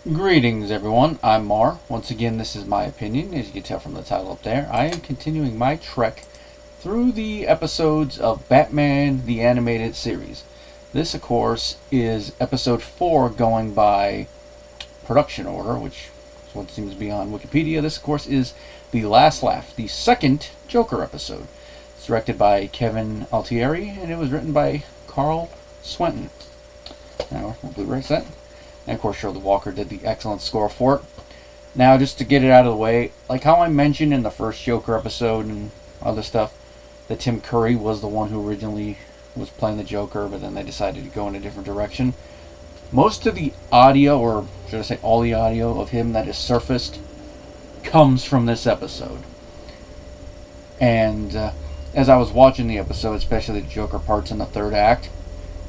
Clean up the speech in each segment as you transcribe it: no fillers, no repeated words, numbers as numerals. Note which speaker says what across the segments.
Speaker 1: Greetings, everyone. I'm Mar. Once again, this is my opinion. As you can tell from the title up there, I am continuing my trek through the episodes of Batman the Animated Series. This, of course, is episode 4 going by production order, which is what seems to be on Wikipedia. This, of course, is The Last Laugh, the second Joker episode. It's directed by Kevin Altieri, and it was written by Carl Swenton. Now, we'll Blu-ray set. And of course, Shirley Walker did the excellent score for it. Now, just to get it out of the way, like how I mentioned in the first Joker episode and other stuff, that Tim Curry was the one who originally was playing the Joker, but then they decided to go in a different direction. Most of the audio, or should I say all the audio of him that is surfaced, comes from this episode. And as I was watching the episode, especially the Joker parts in the third act,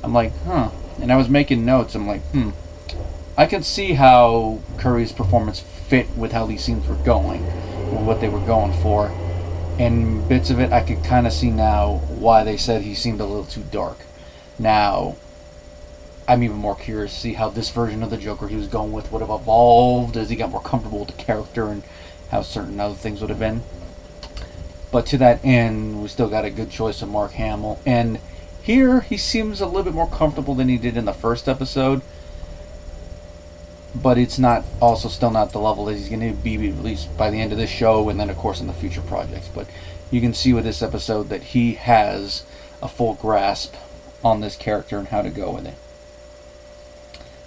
Speaker 1: I'm like, and I was making notes, I'm like, I could see how Curry's performance fit with how these scenes were going, or what they were going for. And bits of it, I could kind of see now why they said he seemed a little too dark. Now, I'm even more curious to see how this version of the Joker he was going with would have evolved as he got more comfortable with the character and how certain other things would have been. But to that end, we still got a good choice of Mark Hamill. And here, he seems a little bit more comfortable than he did in the first episode. But it's not also still not the level that he's going to be, at least by the end of this show, and then of course in the future projects. But you can see with this episode that he has a full grasp on this character and how to go with it.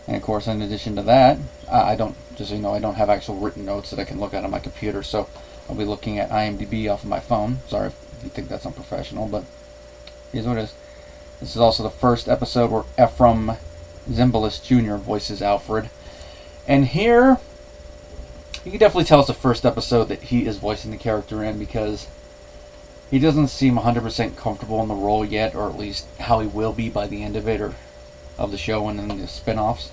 Speaker 1: And of course, in addition to that, I don't, just so you know, I don't have actual written notes that I can look at on my computer, so I'll be looking at IMDb off of my phone. Sorry if you think that's unprofessional, but here's what it is. This is also the first episode where Ephraim Zimbalist Jr. voices Alfred. And here, you can definitely tell it's the first episode that he is voicing the character in, because he doesn't seem 100% comfortable in the role yet, or at least how he will be by the end of it, or of the show and then the spin-offs.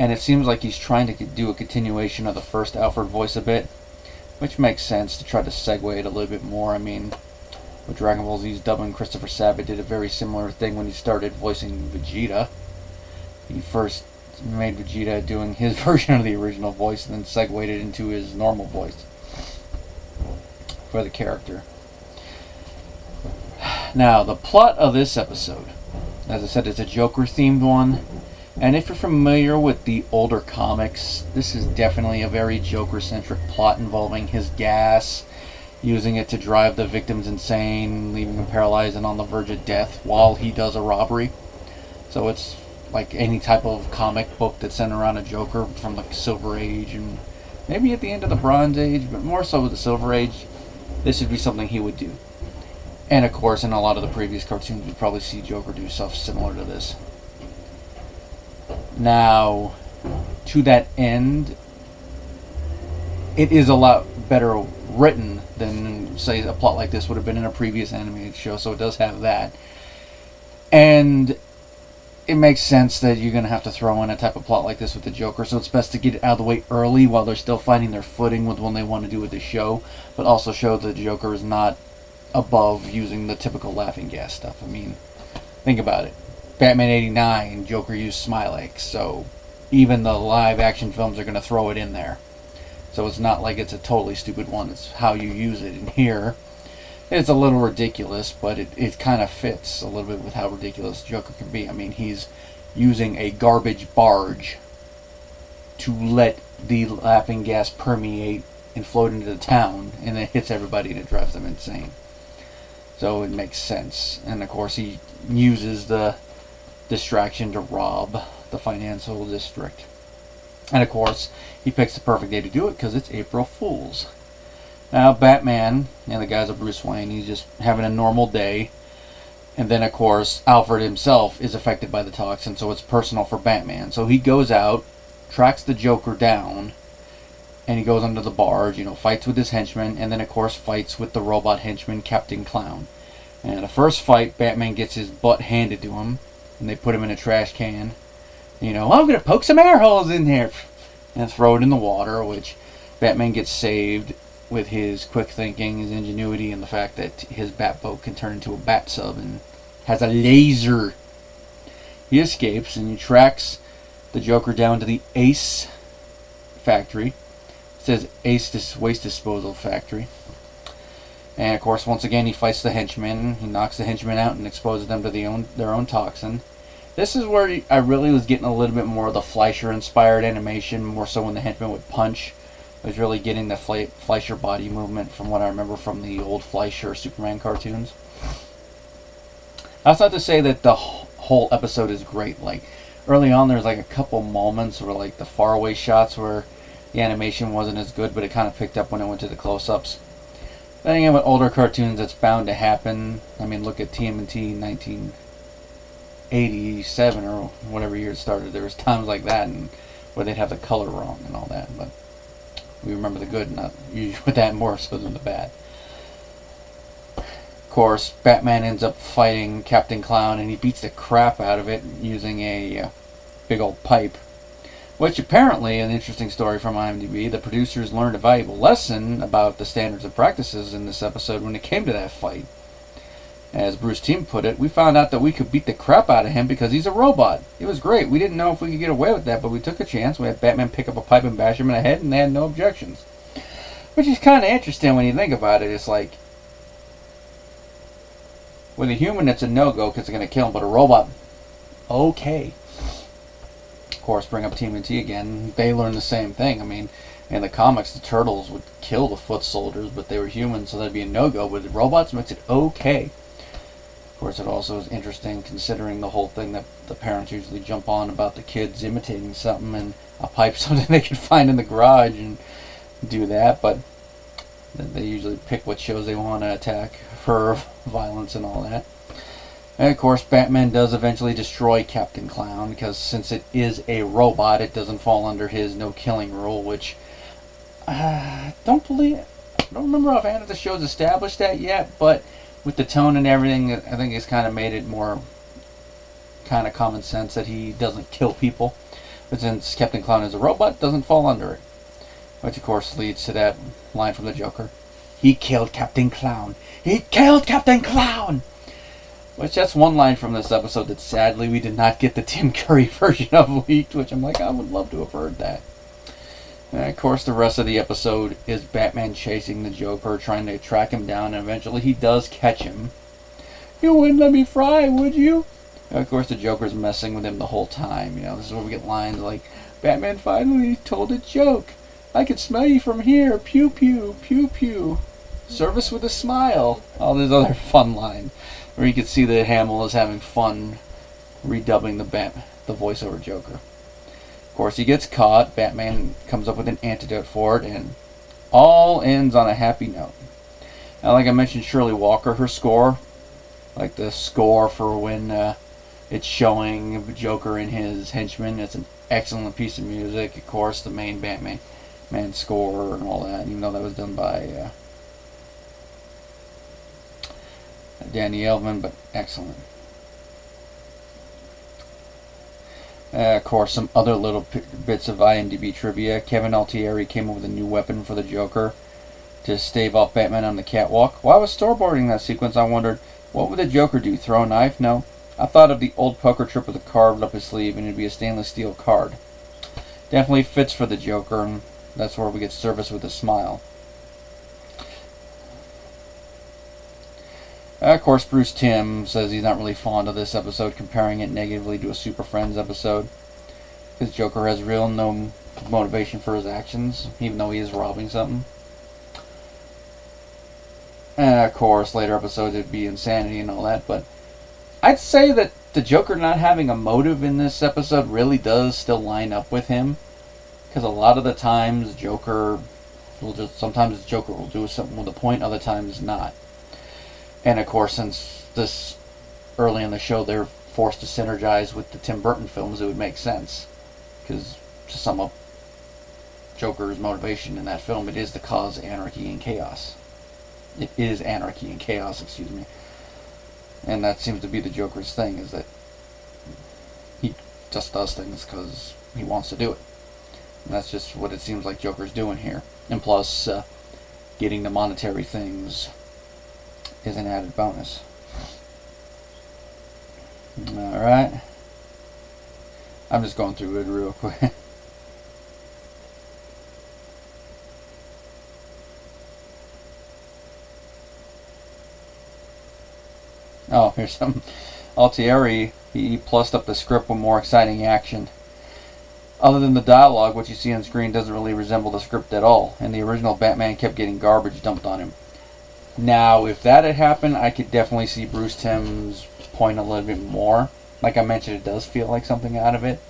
Speaker 1: And it seems like he's trying to do a continuation of the first Alfred voice a bit, which makes sense to try to segue it a little bit more. I mean, with Dragon Ball Z's dubbing, Christopher Sabat did a very similar thing when he started voicing Vegeta. He first made Vegeta doing his version of the original voice and then segued it into his normal voice for the character. Now, the plot of this episode, as I said, is a Joker-themed one. And if you're familiar with the older comics, this is definitely a very Joker-centric plot involving his gas, using it to drive the victims insane, leaving them paralyzed and on the verge of death while he does a robbery. So it's like any type of comic book that's centered around a Joker from the Silver Age and maybe at the end of the Bronze Age, but more so with the Silver Age, this would be something he would do. And of course, in a lot of the previous cartoons, you'd probably see Joker do stuff similar to this. Now, to that end, it is a lot better written than, say, a plot like this would have been in a previous animated show, so it does have that. And it makes sense that you're going to have to throw in a type of plot like this with the Joker, so it's best to get it out of the way early while they're still finding their footing with what they want to do with the show, but also show that the Joker is not above using the typical laughing gas stuff. I mean, think about it. Batman 89, Joker used Smilex, so even the live action films are going to throw it in there. So it's not like it's a totally stupid one, it's how you use it. And here, it's a little ridiculous, but it kind of fits a little bit with how ridiculous Joker can be. I mean, he's using a garbage barge to let the laughing gas permeate and float into the town, and it hits everybody and it drives them insane. So it makes sense. And of course, he uses the distraction to rob the financial district. And of course, he picks the perfect day to do it because it's April Fool's. Now, Batman, and the guys of Bruce Wayne, he's just having a normal day. And then, of course, Alfred himself is affected by the toxin, so it's personal for Batman. So he goes out, tracks the Joker down, and he goes under the barge, fights with his henchmen, and then, of course, fights with the robot henchman, Captain Clown. And the first fight, Batman gets his butt handed to him, and they put him in a trash can. I'm going to poke some air holes in there, and throw it in the water, which Batman gets saved with his quick thinking, his ingenuity, and the fact that his Batboat can turn into a bat sub and has a laser. He escapes and he tracks the Joker down to the Ace factory. It says Ace Waste Disposal Factory. And of course, once again, he fights the henchmen. He knocks the henchmen out and exposes them to their own toxin. This is where I really was getting a little bit more of the Fleischer-inspired animation, more so when the henchmen would punch. I was really getting the Fleischer body movement from what I remember from the old Fleischer Superman cartoons. That's not to say that the whole episode is great. Like, early on, there's like a couple moments where like the faraway shots where the animation wasn't as good, but it kind of picked up when it went to the close-ups. Then again, with older cartoons, it's bound to happen. I mean, look at TMNT 1987 or whatever year it started. There was times like that and where they'd have the color wrong and all that. But we remember the good, not usually with that more so than the bad. Of course, Batman ends up fighting Captain Clown, and he beats the crap out of it using a big old pipe. Which apparently, an interesting story from IMDb, the producers learned a valuable lesson about the standards and practices in this episode when it came to that fight. As Bruce Timm put it, we found out that we could beat the crap out of him because he's a robot. It was great. We didn't know if we could get away with that, but we took a chance. We had Batman pick up a pipe and bash him in the head, and they had no objections. Which is kind of interesting when you think about it. It's like, with a human, it's a no-go because it's going to kill him, but a robot, okay. Of course, bring up TMNT again. They learned the same thing. I mean, in the comics, the Turtles would kill the foot soldiers, but they were humans, so that'd be a no-go. But the robots makes it okay. Of course, it also is interesting considering the whole thing that the parents usually jump on about the kids imitating something, and a pipe, something they can find in the garage, and do that. But they usually pick what shows they want to attack for violence and all that. And of course, Batman does eventually destroy Captain Clown, because since it is a robot, it doesn't fall under his no-killing rule, which I don't remember offhand if the show's established that yet, but with the tone and everything, I think it's kind of made it more kind of common sense that he doesn't kill people. But since Captain Clown is a robot, it doesn't fall under it. Which of course leads to that line from the Joker. He killed Captain Clown. He killed Captain Clown! Which, that's one line from this episode that sadly we did not get the Tim Curry version of leaked, which I'm like, I would love to have heard that. And of course, the rest of the episode is Batman chasing the Joker, trying to track him down, and eventually he does catch him. You wouldn't let me fry, would you? And of course, the Joker's messing with him the whole time. You know, this is where we get lines like, Batman finally told a joke. I can smell you from here. Pew, pew, pew, pew. Service with a smile. All these other fun lines. Where you can see that Hamill is having fun redubbing the voiceover Joker. Of course, he gets caught. Batman comes up with an antidote for it, and all ends on a happy note. Now, like I mentioned, Shirley Walker, her score, like the score for when it's showing Joker and his henchmen, it's an excellent piece of music. Of course, the main Batman score and all that, even though that was done by Danny Elfman, but excellent. Of course, some other little bits of IMDb trivia. Kevin Altieri came up with a new weapon for the Joker to stave off Batman on the catwalk. While I was storyboarding that sequence, I wondered, what would the Joker do? Throw a knife? No. I thought of the old poker trip with a carved up his sleeve, and it'd be a stainless steel card. Definitely fits for the Joker, and that's where we get service with a smile. Of course, Bruce Timm says he's not really fond of this episode, comparing it negatively to a Super Friends episode. Because Joker has no motivation for his actions, even though he is robbing something. And of course, later episodes it'd be insanity and all that, but I'd say that the Joker not having a motive in this episode really does still line up with him. Because a lot of the times, sometimes the Joker will do something with a point, other times not. And of course, since this early in the show they're forced to synergize with the Tim Burton films, it would make sense. Because to sum up Joker's motivation in that film, it is to cause anarchy and chaos. It is anarchy and chaos, excuse me. And that seems to be the Joker's thing, is that he just does things because he wants to do it. And that's just what it seems like Joker's doing here. And plus, getting the monetary things is an added bonus. Alright. I'm just going through it real quick. Here's some Altieri. He plussed up the script with more exciting action. Other than the dialogue, what you see on screen doesn't really resemble the script at all, and the original Batman kept getting garbage dumped on him. Now, if that had happened, I could definitely see Bruce Timm's point a little bit more. Like I mentioned, it does feel like something out of it.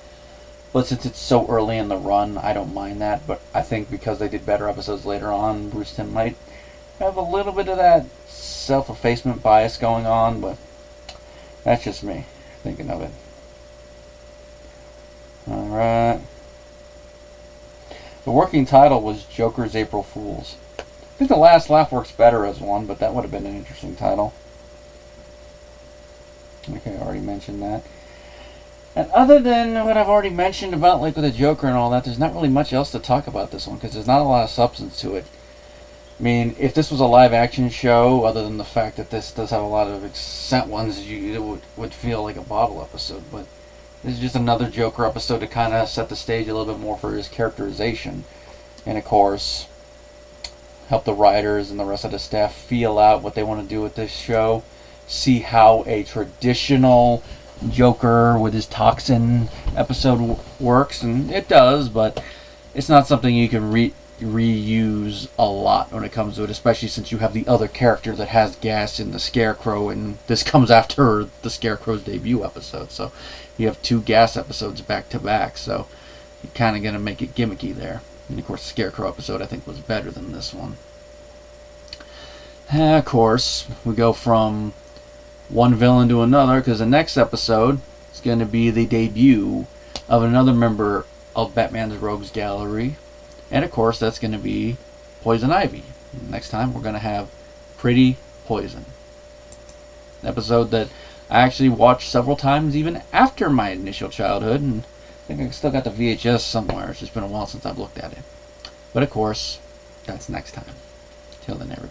Speaker 1: But since it's so early in the run, I don't mind that. But I think because they did better episodes later on, Bruce Timm might have a little bit of that self-effacement bias going on. But that's just me thinking of it. Alright. The working title was Joker's April Fools. I think The Last Laugh works better as one, but that would have been an interesting title. Okay, I already mentioned that. And other than what I've already mentioned about like with the Joker and all that, there's not really much else to talk about this one because there's not a lot of substance to it. I mean, if this was a live action show, other than the fact that this does have a lot of accent ones, it would feel like a bottle episode. But this is just another Joker episode to kind of set the stage a little bit more for his characterization. And of course, help the writers and the rest of the staff feel out what they want to do with this show. See how a traditional Joker with his toxin episode works. And it does, but it's not something you can reuse a lot when it comes to it, especially since you have the other character that has gas in the Scarecrow, and this comes after the Scarecrow's debut episode. So you have 2 gas episodes back to back, so you're kind of going to make it gimmicky there. And of course, the Scarecrow episode I think was better than this one. Of course, we go from one villain to another because the next episode is going to be the debut of another member of Batman's Rogues Gallery. And of course, that's going to be Poison Ivy. Next time, we're going to have Pretty Poison. An episode that I actually watched several times even after my initial childhood, and I think I still got the VHS somewhere. It's just been a while since I've looked at it. But of course, that's next time. Till then, everybody.